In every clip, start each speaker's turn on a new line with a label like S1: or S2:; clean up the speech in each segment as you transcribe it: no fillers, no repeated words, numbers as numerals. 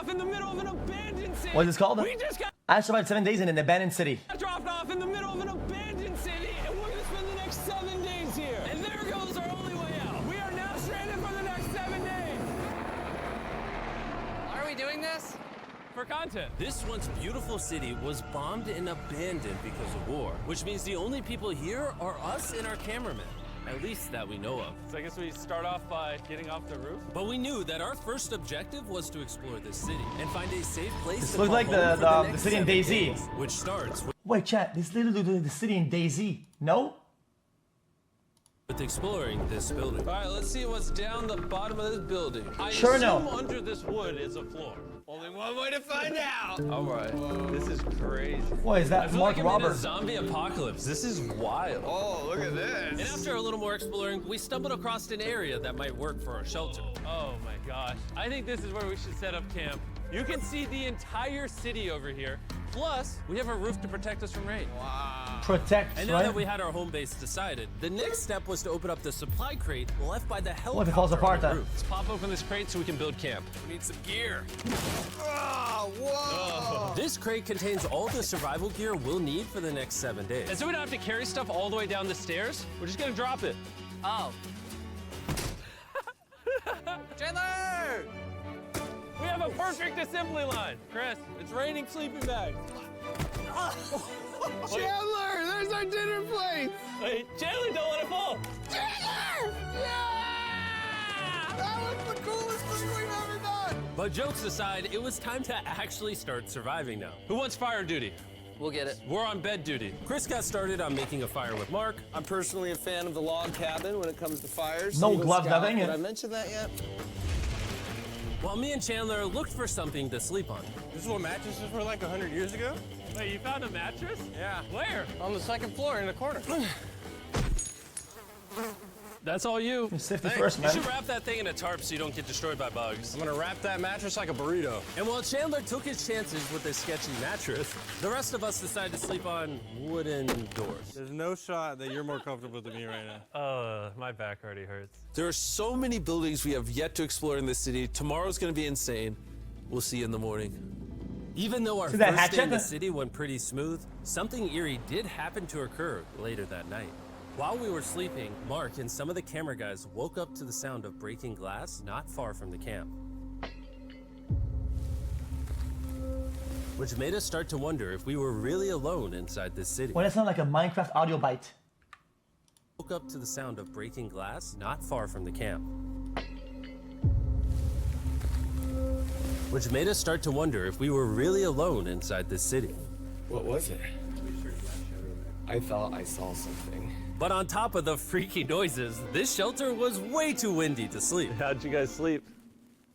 S1: off in the middle of an abandoned city.
S2: What is this called?
S1: We just got
S2: I survived 7 days in an abandoned city.
S1: dropped off in the middle of an abandoned city, and we're gonna spend the next 7 days here. And there goes our only way out. We are now stranded for the next 7 days.
S3: Why are we doing this?
S1: For content.
S4: This once beautiful city was bombed and abandoned because of war, which means the only people here are us and our cameramen. At least that we know of.
S1: So I guess we start off by getting off the roof.
S4: But we knew that our first objective was to explore this city and find a safe place
S2: This
S4: to
S2: looks
S4: call
S2: like
S4: home for
S2: the
S4: next
S2: city in
S4: 7
S2: DayZ.
S4: days, which starts
S2: Wait, chat. This literally the city in DayZ. No?
S4: with exploring this building.
S1: All right, let's see what's down the bottom of this building. I
S2: Sure
S1: assume
S2: no.
S1: under this wood is a floor. Only one way to find out. All right, this is crazy.
S2: What is
S1: I
S2: that?
S1: feel
S2: Mark
S1: like I'm in a
S2: Robert.
S1: zombie apocalypse. This is wild.
S5: Oh, look at
S4: And
S5: this.
S4: after a little more exploring, we stumbled across an area that might work for our shelter.
S1: Oh my gosh. I think this is where we should set up camp. You can see the entire city over here. Plus, we have a roof to protect us from rain.
S2: Protect,
S4: And now
S2: right?
S4: that we had our home base decided, the next step was to open up the supply crate left by the helicopter.
S2: What if it falls apart
S4: on the
S2: then?
S4: roof.
S1: Let's pop open this crate so we can build camp.
S4: We need some gear.
S5: Oh, whoa.
S4: This crate contains all the survival gear we'll need for the next 7 days.
S1: And so we don't have to carry stuff all the way down the stairs. We're just gonna drop it.
S3: Oh. Chandler!
S1: We have a perfect assembly line. Chris, it's raining sleeping bags.
S5: Chandler, there's our dinner plate.
S1: Wait, Chandler, don't let it fall.
S5: Chandler! Yeah! That was the coolest thing we've ever done.
S4: But jokes aside, it was time to actually start surviving now.
S1: Who wants fire duty?
S3: We'll get it.
S1: We're on bed duty.
S4: Chris got started on making a fire with Mark.
S5: I'm personally a fan of the log cabin when it comes to fires.
S2: No
S5: Eagle
S2: gloves,
S5: Scout.
S2: nothing.
S5: Did I mention that yet?
S4: While me and Chandler looked for something to sleep on.
S6: This is what mattresses were like 100 years ago?
S1: Wait, you found a mattress?
S6: Yeah.
S1: Where?
S6: On the second floor in the corner.
S1: That's all you.
S2: Safety
S4: Hey,
S2: first,
S4: you
S2: man.
S4: should wrap that thing in a tarp so you don't get destroyed by bugs.
S6: I'm gonna wrap that mattress like a burrito.
S4: And while Chandler took his chances with his sketchy mattress, the rest of us decided to sleep on wooden doors.
S6: There's no shot that you're more comfortable than me right now.
S1: My back already hurts.
S7: There are so many buildings we have yet to explore in this city. Tomorrow's gonna be insane. We'll see you in the morning.
S4: Even though our
S2: See that
S4: first day in
S2: hatchet?
S4: the city went pretty smooth, something eerie did happen to occur later that night. While we were sleeping, Mark and some of the camera guys woke up to the sound of breaking glass not far from the camp. Which made us start to wonder if we were really alone inside this city.
S2: When it sounds like a Minecraft audio bite.
S4: Woke up to the sound of breaking glass not far from the camp. Which made us start to wonder if we were really alone inside this city.
S5: What was it? I thought I saw something.
S4: But on top of the freaky noises, this shelter was way too windy to sleep.
S1: How'd you guys sleep?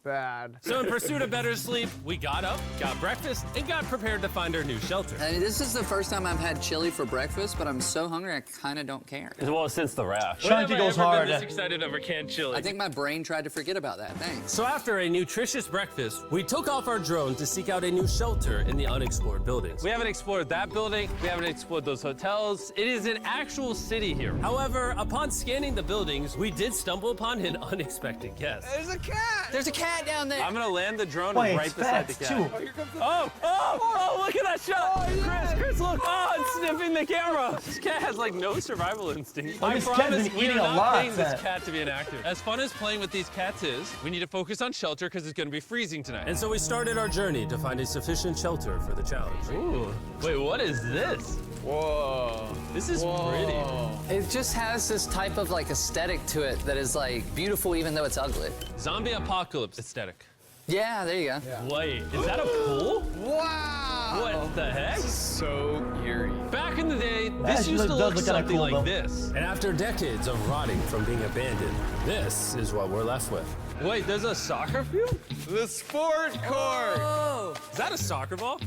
S5: Bad.
S4: So in pursuit of better sleep, we got up, got breakfast, and got prepared to find our new shelter.
S3: I mean, this is the first time I've had chili for breakfast, but I'm so hungry I kind of don't care.
S1: Well, since the raft.
S2: Chunky goes
S1: When have I ever
S2: hard.
S1: been this excited over canned chili?
S3: I think my brain tried to forget about that. Thanks.
S4: So after a nutritious breakfast, we took off our drone to seek out a new shelter in the unexplored buildings.
S1: We haven't explored that building. We haven't explored those hotels. It is an actual city here.
S4: However, upon scanning the buildings, we did stumble upon an unexpected guest.
S5: There's a cat.
S3: There's a cat down there.
S1: I'm gonna land the drone
S2: Wait,
S1: right
S2: it's
S1: beside the
S2: fast,
S1: cat.
S2: too.
S1: Oh, look at that shot. Chris, look. Oh, it's sniffing the camera. This cat has like no survival instinct.
S2: Oh,
S1: I
S2: this cat's
S1: promise
S2: been
S1: we are
S2: eating a
S1: not
S2: lot,
S1: paying this
S2: Seth.
S1: cat to be an actor. As fun as playing with these cats is, we need to focus on shelter because it's gonna be freezing tonight.
S4: And so we started our journey to find a sufficient shelter for the challenge.
S1: Ooh, wait, what is this?
S5: Whoa.
S1: This is pretty.
S3: It just has this type of like aesthetic to it that is like beautiful even though it's ugly.
S1: Zombie apocalypse aesthetic.
S3: Yeah, there you go.
S1: Wait, is that a pool?
S5: Wow.
S1: What the heck?
S5: So eerie.
S1: Back in the day,
S2: That
S1: this
S2: actually
S1: used to
S2: does
S1: look
S2: look kinda
S1: something
S2: cool,
S1: like
S2: though.
S1: this.
S4: And after decades of rotting from being abandoned, this is what we're left with.
S1: Wait, there's a soccer field?
S5: The sport court.
S3: Oh,
S4: Is that a soccer ball?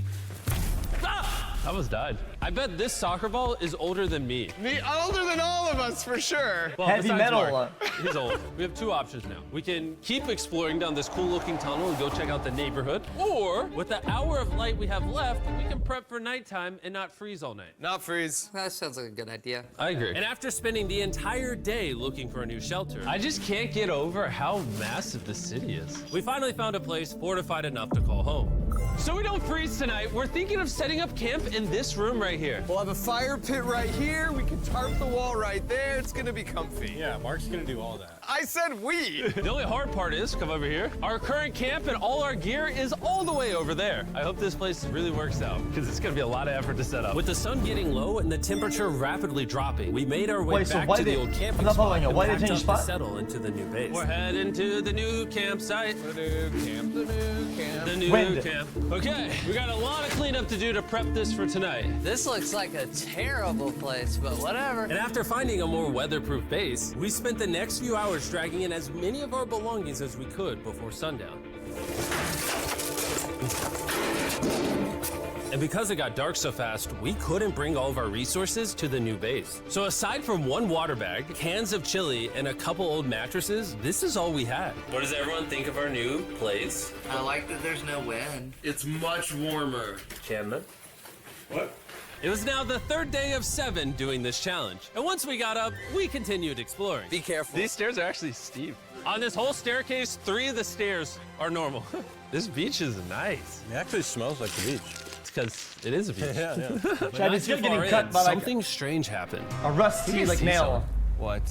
S4: Ah! I almost died. I bet this soccer ball is older than me.
S5: Me older than all of us for sure.
S4: Well,
S2: Heavy
S4: besides
S2: metal.
S4: Mark, he's old. We have two options now. We can keep exploring down this cool looking tunnel and go check out the neighborhood. Or with the hour of light we have left, we can prep for nighttime and not freeze all night.
S5: Not freeze.
S3: That sounds like a good idea.
S4: I agree. And after spending the entire day looking for a new shelter, I just can't get over how massive the city is. We finally found a place fortified enough to call home. So we don't freeze tonight, we're thinking of setting up camp in this room right here.
S5: We'll have a fire pit right here. We can tarp the wall right there. It's gonna be comfy.
S6: Yeah, Mark's gonna do all that.
S5: I said we.
S4: The only hard part is, come over here, our current camp and all our gear is all the way over there. I hope this place really works out, because it's gonna be a lot of effort to set up. With the sun getting low and the temperature rapidly dropping, we made our way
S2: Wait, so
S4: back
S2: why
S4: to
S2: did
S4: the
S2: they-
S4: old
S2: I'm
S4: camping
S2: not
S4: spot
S2: following you.
S4: and
S2: Why did they
S4: packed
S2: change
S4: up
S2: spot?
S4: to settle into the new base. We're heading to the new campsite.
S5: The new camp. The new camp.
S4: The new
S2: Wind.
S4: camp. Okay, we got a lot of cleanup to do to prep this for tonight.
S3: This looks like a terrible place, but whatever.
S4: And after finding a more weatherproof base, we spent the next few hours dragging in as many of our belongings as we could before sundown. And because it got dark so fast, we couldn't bring all of our resources to the new base. So aside from one water bag, cans of chili, and a couple old mattresses, this is all we had. What does everyone think of our new place?
S3: I like that there's no wind.
S4: It's much warmer. Camden?
S6: What?
S4: It was now the third day of 7 doing this challenge. And once we got up, we continued exploring.
S3: Be careful.
S4: These stairs are actually steep. On this whole staircase, 3 of the stairs are normal. This beach is nice.
S6: It actually smells like the beach.
S4: It's because it is a beach.
S6: Yeah.
S2: Chad, is you're getting cut by like
S4: Something strange happened.
S2: a rusty
S4: You
S2: like
S4: see
S2: nail.
S5: What?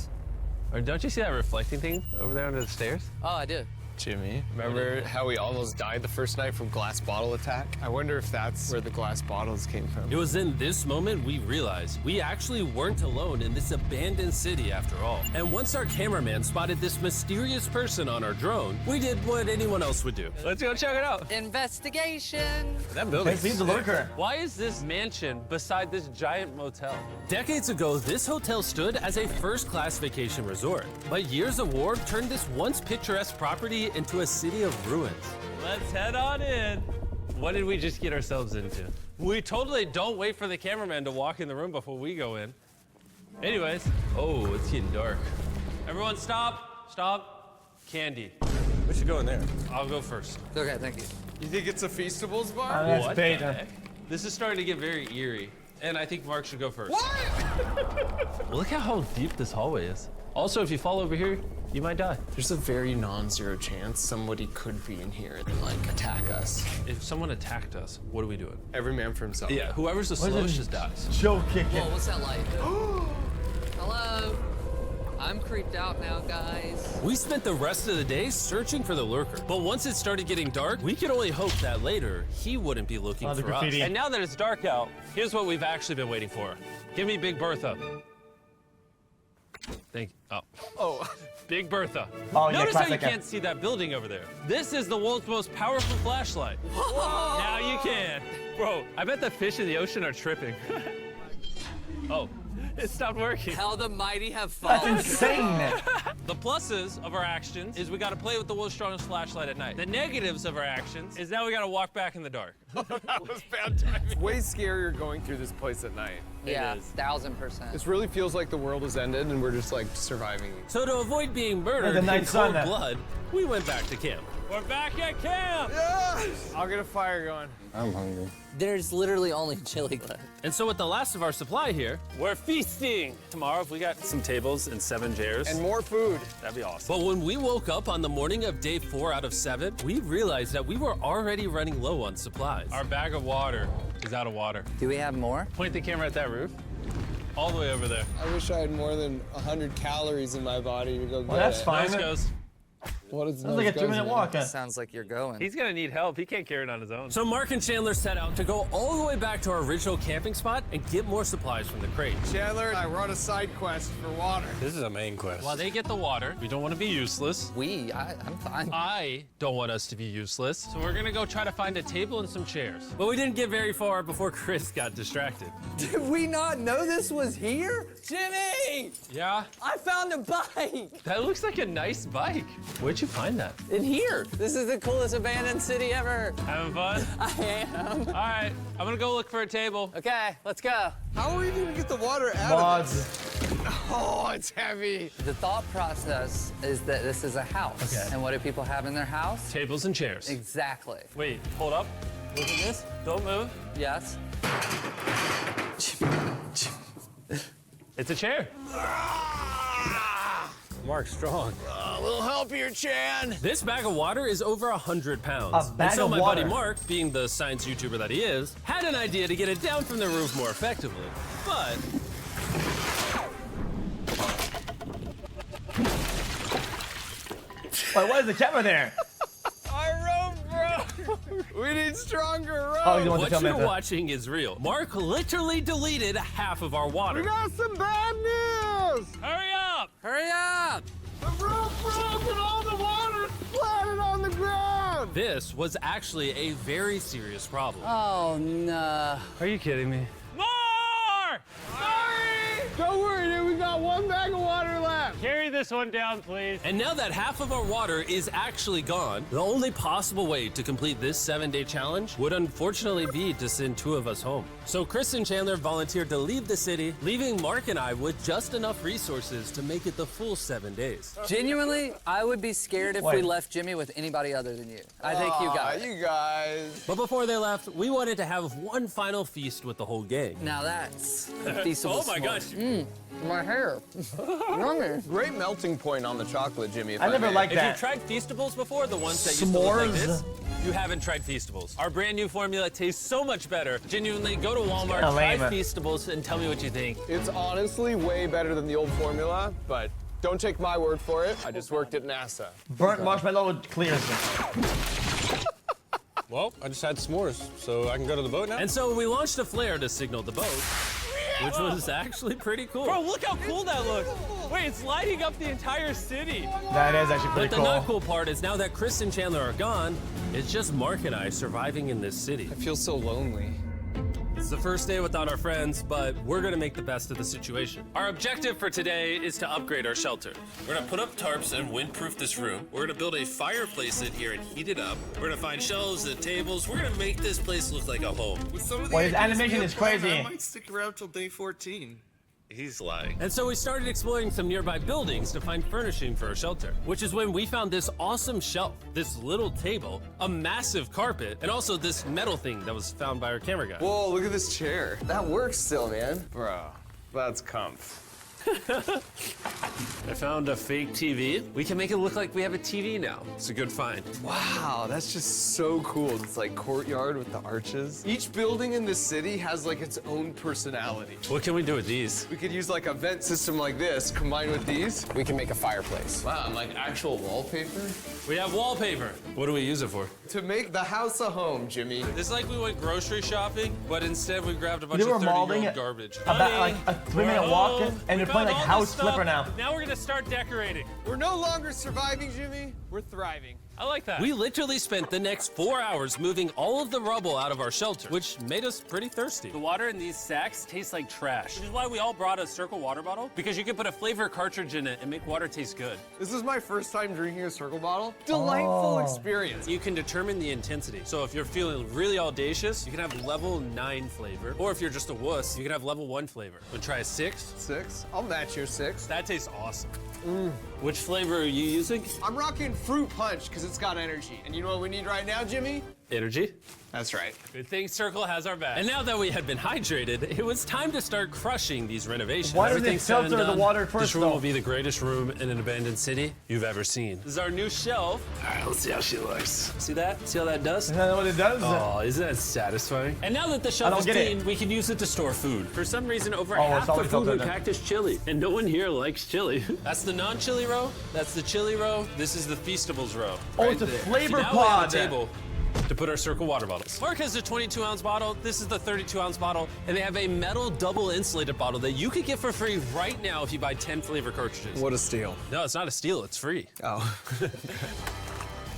S4: Or don't you see that reflecting thing over there under the stairs?
S3: Oh, I do.
S5: Jimmy, remember how we almost died the first night from glass bottle attack? I wonder if that's where the glass bottles came from.
S4: It was in this moment we realized we actually weren't alone in this abandoned city after all. And once our cameraman spotted this mysterious person on our drone, we did what anyone else would do. Let's go check it out.
S3: Investigation.
S6: That building.
S2: Let's leave the lurker.
S4: Why is this mansion beside this giant motel? Decades ago, this hotel stood as a first-class vacation resort. But years of war turned this once picturesque property into a city of ruins. Let's head on in. What did we just get ourselves into? We totally don't wait for the cameraman to walk in the room before we go in. Anyways, oh, it's getting dark. Everyone stop, stop. Candy.
S6: We should go in there.
S4: I'll go first.
S3: Okay, thank you.
S5: You think it's a Feastables bar?
S2: That's
S4: What
S2: bait.
S4: the heck? This is starting to get very eerie. And I think Mark should go first.
S5: What?
S4: Look at how deep this hallway is. Also, if you fall over here, you might die.
S5: There's a very non-zero chance somebody could be in here and like attack us.
S4: If someone attacked us, what are we doing?
S5: Every man for himself.
S4: Yeah, whoever's the
S2: What is
S4: slowest
S2: it?
S4: just dies.
S2: Joe kicking.
S3: Whoa, what's that light? Hello. I'm creeped out now, guys.
S4: We spent the rest of the day searching for the lurker. But once it started getting dark, we could only hope that later he wouldn't be looking
S2: Oh, the
S4: for us.
S2: graffiti.
S4: And now that it's dark out, here's what we've actually been waiting for. Give me Big Bertha. Thank you. Oh.
S5: Oh.
S4: Big Bertha.
S2: Oh, yeah,
S4: Notice how you
S2: classic.
S4: can't see that building over there. This is the world's most powerful flashlight. Now you can. Bro, I bet the fish in the ocean are tripping. Oh, it stopped working.
S3: How the mighty have
S2: That's
S3: fallen.
S2: insane.
S4: The pluses of our actions is we gotta play with the world's strongest flashlight at night. The negatives of our actions is now we gotta walk back in the dark.
S5: That was bad timing. Way scarier going through this place at night.
S3: Yeah,
S4: is.
S3: 1000%.
S5: This really feels like the world has ended and we're just like surviving.
S4: So to avoid being murdered
S2: the
S4: in
S2: night sun
S4: cold
S2: then.
S4: blood, we went back to camp. We're back at camp!
S5: I'll get a fire going.
S6: I'm hungry.
S3: There's literally only chili left.
S4: And so with the last of our supply here, we're feasting. Tomorrow, if we got some tables and 7 chairs,
S5: And more food.
S4: that'd be awesome. But when we woke up on the morning of day 4 out of 7, we realized that we were already running low on supplies. Our bag of water is out of water.
S3: Do we have more?
S4: Point the camera at that roof. All the way over there.
S5: I wish I had more than 100 calories in my body to go get
S2: Well, that's
S5: it.
S2: fine.
S4: Nose goes.
S5: What is
S2: That's like a 2-minute walk.
S3: Sounds like you're going.
S4: He's gonna need help. He can't carry it on his own. So Mark and Chandler set out to go all the way back to our original camping spot and get more supplies from the crate.
S5: Chandler and I were on a side quest for water.
S6: This is a main quest.
S4: While they get the water, we don't want to be useless.
S3: I'm fine.
S4: I don't want us to be useless, so we're gonna go try to find a table and some chairs. But we didn't get very far before Chris got distracted.
S8: Did we not know this was here? Jimmy!
S4: Yeah,
S8: I found a bike!
S4: that looks like a nice bike. Where'd you you find that?
S3: In here. This is the coolest abandoned city ever.
S1: Having fun?
S3: I am.
S1: All right, I'm gonna go look for a table.
S3: Okay, let's go.
S5: How are we gonna get the water out of
S2: Mods.
S5: this? Oh, it's heavy.
S3: The thought process is that this is a house.
S4: Okay.
S3: And what do people have in their house?
S4: Tables and chairs.
S3: Exactly.
S1: Wait, hold up. Look at this. Don't move.
S3: Yes.
S1: It's a chair.
S4: Mark, strong.
S5: A little help here, Chan.
S4: This bag of water is over 100 pounds.
S2: A bag
S4: and so
S2: of
S4: my
S2: water?
S4: buddy Mark, being the science YouTuber that he is, had an idea to get it down from the roof more effectively. But
S2: Wait, why is the camera there?
S5: Our rope broke. We need stronger rope.
S2: Oh, you want
S4: what
S2: to tell me
S4: you're
S2: that?
S4: watching is real. Mark literally deleted half of our water.
S5: got some bad news.
S1: Hurry up!
S3: Hurry up!
S5: The rope broke and all the water splattered on the ground.
S4: This was actually a very serious problem.
S3: Oh, no.
S1: Are you kidding me? More!
S5: Sorry. Don't worry, dude. We got one bag of water left.
S1: Carry this one down, please.
S4: And now that half of our water is actually gone, the only possible way to complete this 7-day challenge would unfortunately be to send 2 of us home. So Chris and Chandler volunteered to leave the city, leaving Mark and I with just enough resources to make it the full 7 days.
S3: Genuinely, I would be scared if we
S2: Wait.
S3: left Jimmy with anybody other than you. I think you got it.
S5: You guys.
S4: But before they left, we wanted to have one final feast with the whole gang.
S3: Now that's a feasible
S4: Oh my gosh.
S3: My hair. Yummy.
S5: Great melting point on the chocolate, Jimmy.
S2: I never liked
S4: If
S2: that.
S4: you've tried Feastables before, the ones that used to look like
S2: S'mores?
S4: this, you haven't tried Feastables. Our brand new formula tastes so much better. Genuinely, go to Walmart,
S2: kinda
S4: try
S2: lame.
S4: Feastables, and tell me what you think.
S5: It's honestly way better than the old formula, but don't take my word for it. I just worked at NASA.
S2: Burnt marshmallow clears.
S6: Well, I just had s'mores, so I can go to the boat now?
S4: And so we launched a flare to signal the boat, which was actually pretty cool.
S1: Bro, look how cool that looks. Wait, it's lighting up the entire city.
S2: That is actually
S4: But
S2: pretty
S4: the
S2: cool.
S4: not cool part is now that Chris and Chandler are gone, it's just Mark and I surviving in this city.
S5: I feel so lonely.
S4: It's the first day without our friends, but we're gonna make the best of the situation. Our objective for today is to upgrade our shelter. We're gonna put up tarps and windproof this room. We're gonna build a fireplace in here and heat it up. We're gonna find shelves and tables. We're gonna make this place look like a home.
S6: With some of the
S2: Well, his
S6: ideas
S2: animation
S6: we
S2: is
S6: have planned,
S2: crazy.
S6: I might stick around till day 14.
S4: He's lying. And so we started exploring some nearby buildings to find furnishing for our shelter, which is when we found this awesome shelf, this little table, a massive carpet, and also this metal thing that was found by our camera guy.
S5: Whoa, look at this chair. That works still, man. Bro, that's comf.
S4: I found a fake TV. We can make it look like we have a TV now. It's a good find.
S5: Wow, that's just so cool. It's like courtyard with the arches. Each building in this city has like its own personality.
S4: What can we do with these?
S5: We could use like a vent system like this, combined with these. We can make a fireplace. Wow, and like actual wallpaper?
S4: We have wallpaper. What do we use it for?
S5: To make the house a home, Jimmy.
S7: It's like we went grocery shopping, but instead we grabbed a bunch
S2: They were
S7: of
S2: mauling
S7: 30-year-old
S2: it
S7: garbage.
S2: about like a 3-minute walk, and they're playing like House Flipper now.
S1: Now we're gonna start decorating.
S5: We're no longer surviving, Jimmy. We're thriving.
S1: I like that.
S4: We literally spent the next 4 hours moving all of the rubble out of our shelter, which made us pretty thirsty.
S1: The water in these sacks tastes like trash. Which is why we all brought a Circle water bottle, because you can put a flavor cartridge in it and make water taste good.
S5: This is my first time drinking a Circle bottle. Delightful experience.
S4: You can determine the intensity. So if you're feeling really audacious, you can have level 9 flavor. Or if you're just a wuss, you can have level 1 flavor. Wanna try a 6?
S5: 6? I'll match your 6.
S1: That tastes awesome.
S4: Which flavor are you using?
S5: I'm rocking Fruit Punch because it's got energy. And you know what we need right now, Jimmy?
S4: Energy.
S5: That's right.
S1: Good thing Circle has our back.
S4: And now that we had been hydrated, it was time to start crushing these renovations.
S2: Why doesn't it
S4: Everything said and
S2: filter the
S4: done,
S2: water
S4: This
S2: first,
S4: room
S2: though?
S4: will be the greatest room in an abandoned city you've ever seen.
S1: This is our new shelf.
S4: All right, let's see how she looks. See that? See how that does?
S2: Isn't that what it does?
S4: Oh, isn't that satisfying? And now that the
S2: I
S4: shelf
S2: don't
S4: is
S2: get it.
S4: clean, we can use it to store food. For some reason, over
S2: Oh,
S4: half
S2: it's
S4: the
S2: always
S4: food we
S2: filtered then.
S4: packed is chili, and no one here likes chili. That's the non-chili row. That's the chili row. This is the Feastables row.
S2: Oh,
S4: right
S2: it's a
S4: there.
S2: flavor
S4: See, now we have
S2: pod.
S4: a table to put our Circle water bottles. Mark has a 22-ounce bottle. This is the 32-ounce bottle, and they have a metal double insulated bottle that you could get for free right now if you buy 10 flavor cartridges.
S5: What a steal.
S4: No, it's not a steal. It's free.
S5: Oh.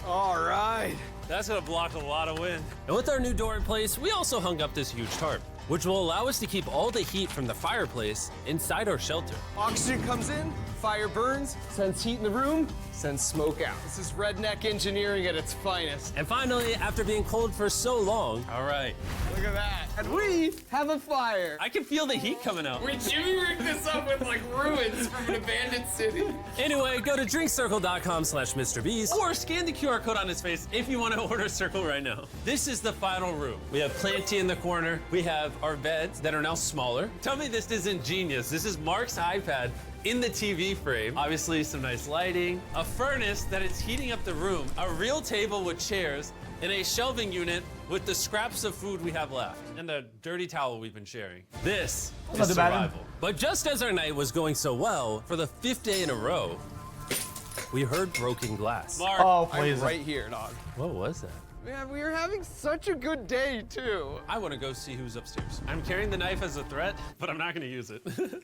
S5: All right.
S1: That's gonna block a lot of wind.
S4: And with our new door in place, we also hung up this huge tarp. which will allow us to keep all the heat from the fireplace inside our shelter.
S5: Oxygen comes in, fire burns, sends heat in the room, sends smoke out. This is redneck engineering at its finest.
S4: And finally, after being cold for so long, all right,
S5: Look at that. And we have a fire.
S4: I can feel the heat coming out.
S5: We Jimmy rigged this up with like ruins from an abandoned city.
S4: Anyway, go to drinkcircle.com/MrBeast or scan the QR code on his face if you want to order Circle right now. This is the final room. We have Planty in the corner. We have our beds that are now smaller. Tell me this isn't genius. This is Mark's iPad in the TV frame. Obviously some nice lighting, a furnace that is heating up the room, a real table with chairs, and a shelving unit with the scraps of food we have left, and the dirty towel we've been sharing. This is
S2: Not too bad.
S4: survival. But just as our night was going so well, for the 5th day in a row, we heard broken glass.
S1: Mark,
S2: Oh,
S5: I'm
S2: please.
S5: right here, dog.
S4: What was that?
S5: Man, we were having such a good day, too.
S4: I want to go see who's upstairs. I'm carrying the knife as a threat, but I'm not going to use it.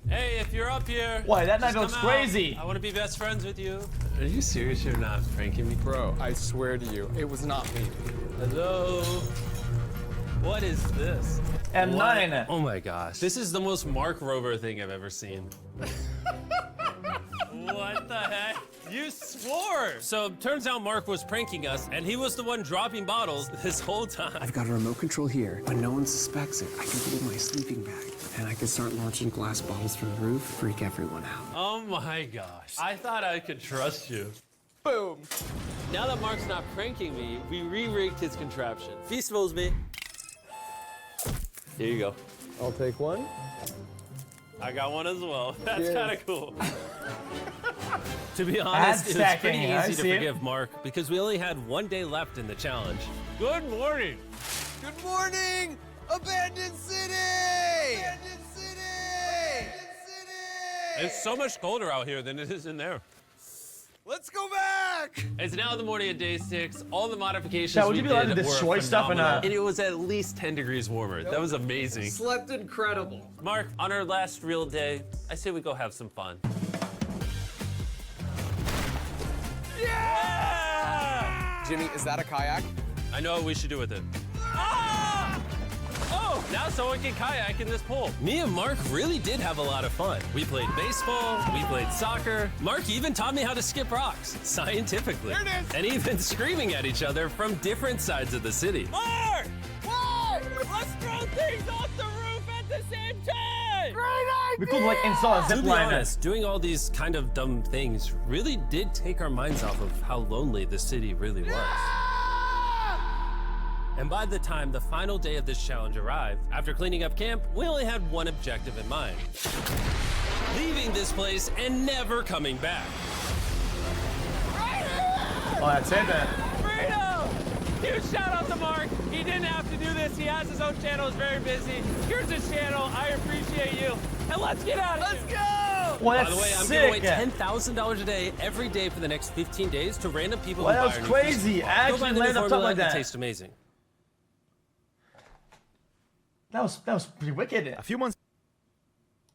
S4: Hey, if you're up here,
S2: Why, that knife
S4: just
S2: looks
S4: come out.
S2: crazy.
S4: I want to be best friends with you. Are you serious? You're not pranking me?
S5: Bro, I swear to you, it was not me.
S4: Hello? What is this?
S2: M9.
S4: What? Oh my gosh. This is the most Mark Rover thing I've ever seen. What the heck? You swore! So, turns out Mark was pranking us, and he was the one dropping bottles this whole time.
S9: I've got a remote control here, but no one suspects it. I can put it in my sleeping bag, and I can start launching glass bottles from the roof, freak everyone out.
S4: Oh my gosh. I thought I could trust you.
S5: Boom.
S4: Now that Mark's not pranking me, we re-rigged his contraption. Feastables me. Here you go.
S5: I'll take one.
S4: I got one as well. That's
S5: Cheers.
S4: kind of cool. To be honest, it was
S2: stacking,
S4: pretty
S2: I
S4: easy to
S2: see it.
S4: forgive Mark because we only had 1 day left in the challenge. Good morning.
S5: Good morning, abandoned city! Abandoned city! Abandoned city!
S4: It's so much colder out here than it is in there.
S5: Let's go back!
S4: It's now the morning of day 6. All the modifications
S2: Chad, would
S4: we
S2: you be allowed
S4: did
S2: to
S4: were
S2: destroy stuff in
S4: phenomenal.
S2: a-
S4: And it was at least 10 degrees warmer. That was amazing.
S5: Slept incredible.
S4: Mark, on our last real day, I say we go have some fun. Yeah!
S5: Jimmy, is that a kayak?
S4: I know what we should do with it. Ah! Oh, now someone can kayak in this pool. Me and Mark really did have a lot of fun. We played baseball, we played soccer. Mark even taught me how to skip rocks, scientifically.
S5: There it is.
S4: And even screaming at each other from different sides of the city.
S1: Mark! What? Let's throw things off the roof at the same time!
S2: We could like install a
S4: To
S2: zip
S4: be
S2: line.
S4: honest, doing all these kind of dumb things really did take our minds off of how lonely the city really was. And by the time the final day of this challenge arrived, after cleaning up camp, we only had one objective in mind. Leaving this place and never coming back.
S2: Oh, that's it then.
S1: Freedom! Huge shout out to Mark. He didn't have to do this. He has his own channel. He's very busy. Here's his channel. I appreciate you. And let's get out of here. Let's go!
S2: Well,
S4: By
S2: that's
S4: the way, I'm
S2: sick.
S4: giving away $10,000 a day every day for the next 15 days to random people
S2: Well,
S4: who
S2: that
S4: buy
S2: was
S4: our new
S2: crazy.
S4: Feastables. Go buy
S2: Actually
S4: the new
S2: landed up top
S4: formula.
S2: like that.
S4: It tastes amazing.
S2: That was pretty wicked.
S10: A few months